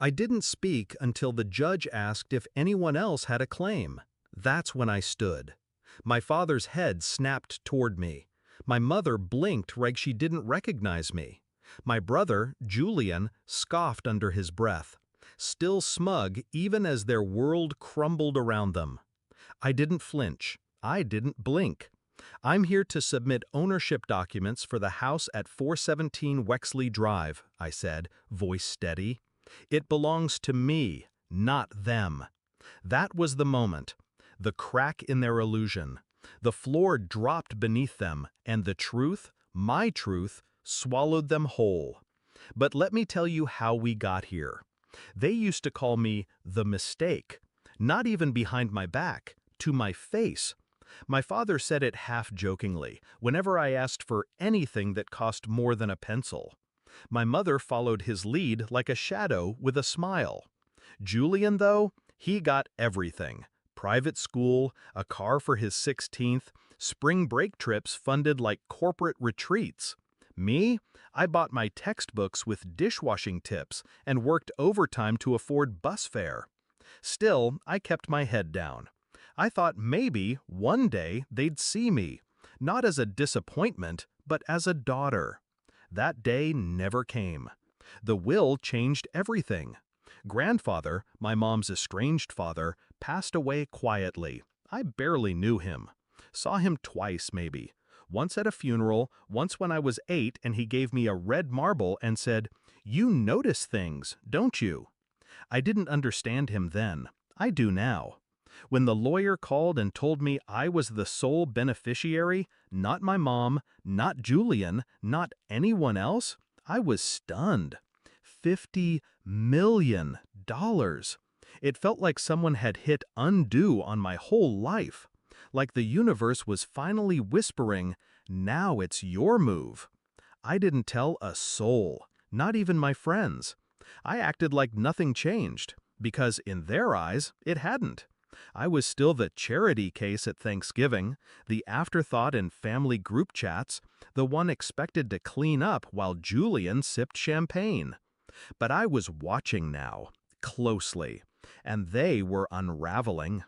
I didn't speak until the judge asked if anyone else had a claim. That's when I stood. My father's head snapped toward me. My mother blinked like she didn't recognize me. My brother, Julian, scoffed under his breath, still smug even as their world crumbled around them. I didn't flinch. I didn't blink. I'm here to submit ownership documents for the house at 417 Wexley Drive, I said, voice steady. It belongs to me, not them. That was the moment. The crack in their illusion. The floor dropped beneath them, and the truth, my truth, swallowed them whole. But let me tell you how we got here. They used to call me the mistake, not even behind my back, to my face. My father said it half-jokingly, whenever I asked for anything that cost more than a pencil. My mother followed his lead like a shadow with a smile. Julian, though, he got everything. Private school, a car for his 16th, spring break trips funded like corporate retreats. Me? I bought my textbooks with dishwashing tips and worked overtime to afford bus fare. Still, I kept my head down. I thought maybe, one day, they'd see me, not as a disappointment, but as a daughter. That day never came. The will changed everything. Grandfather, my mom's estranged father, passed away quietly. I barely knew him. Saw him twice, maybe. Once at a funeral, once when I was 8 and he gave me a red marble and said, "You notice things, don't you?" I didn't understand him then. I do now. When the lawyer called and told me I was the sole beneficiary, not my mom, not Julian, not anyone else, I was stunned. $50 million. It felt like someone had hit undo on my whole life. Like the universe was finally whispering, "Now it's your move." I didn't tell a soul, not even my friends. I acted like nothing changed, because in their eyes, it hadn't. I was still the charity case at Thanksgiving, the afterthought in family group chats, the one expected to clean up while Julian sipped champagne. But I was watching now, closely, and they were unraveling.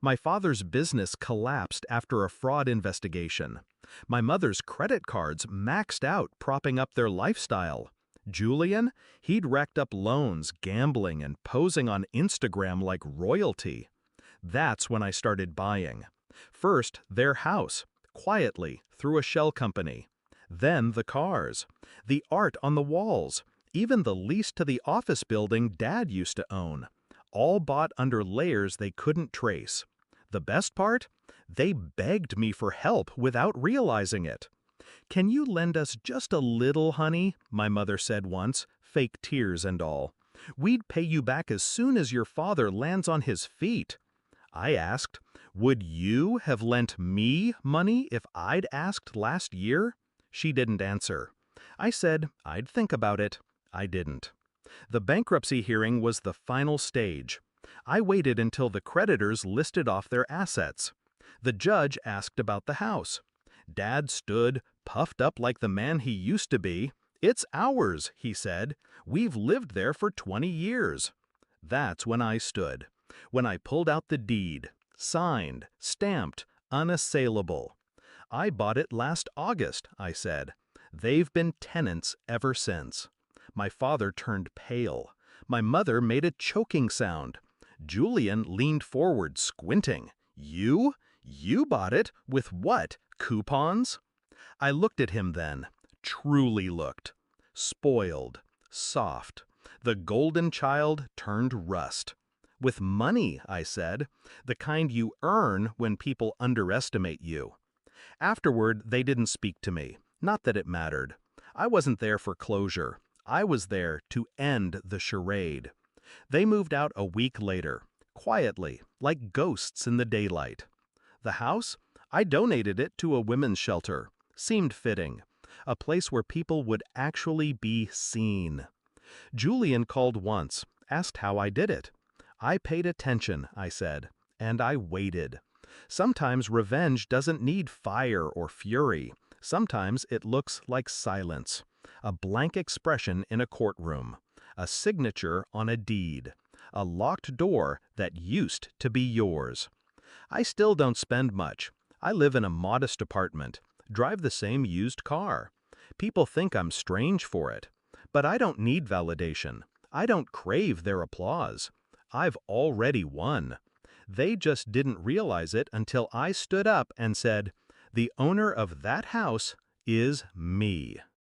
My father's business collapsed after a fraud investigation. My mother's credit cards maxed out, propping up their lifestyle. Julian, he'd racked up loans, gambling, and posing on Instagram like royalty. That's when I started buying. First, their house, quietly, through a shell company. Then the cars, the art on the walls, even the lease to the office building Dad used to own. All bought under layers they couldn't trace. The best part? They begged me for help without realizing it. "Can you lend us just a little, honey?" my mother said once, fake tears and all. "We'd pay you back as soon as your father lands on his feet." I asked, "Would you have lent me money if I'd asked last year?" She didn't answer. I said I'd think about it. I didn't. The bankruptcy hearing was the final stage. I waited until the creditors listed off their assets. The judge asked about the house. Dad stood, puffed up like the man he used to be. "It's ours," he said. "We've lived there for 20 years." That's when I stood. When I pulled out the deed, signed, stamped, unassailable. "I bought it last August," I said. "They've been tenants ever since." My father turned pale. My mother made a choking sound. Julian leaned forward, squinting. "You? You bought it? With what? Coupons?" I looked at him then, truly looked. Spoiled, soft. The golden child turned rust. "With money," I said, "the kind you earn when people underestimate you." Afterward, they didn't speak to me. Not that it mattered. I wasn't there for closure. I was there to end the charade. They moved out a week later, quietly, like ghosts in the daylight. The house? I donated it to a women's shelter. Seemed fitting. A place where people would actually be seen. Julian called once, asked how I did it. I paid attention, I said, and I waited. Sometimes revenge doesn't need fire or fury. Sometimes it looks like silence. A blank expression in a courtroom. a signature on a deed, a locked door that used to be yours. I still don't spend much. I live in a modest apartment, drive the same used car. People think I'm strange for it. But I don't need validation. I don't crave their applause. I've already won. They just didn't realize it until I stood up and said, "The owner of that house is me."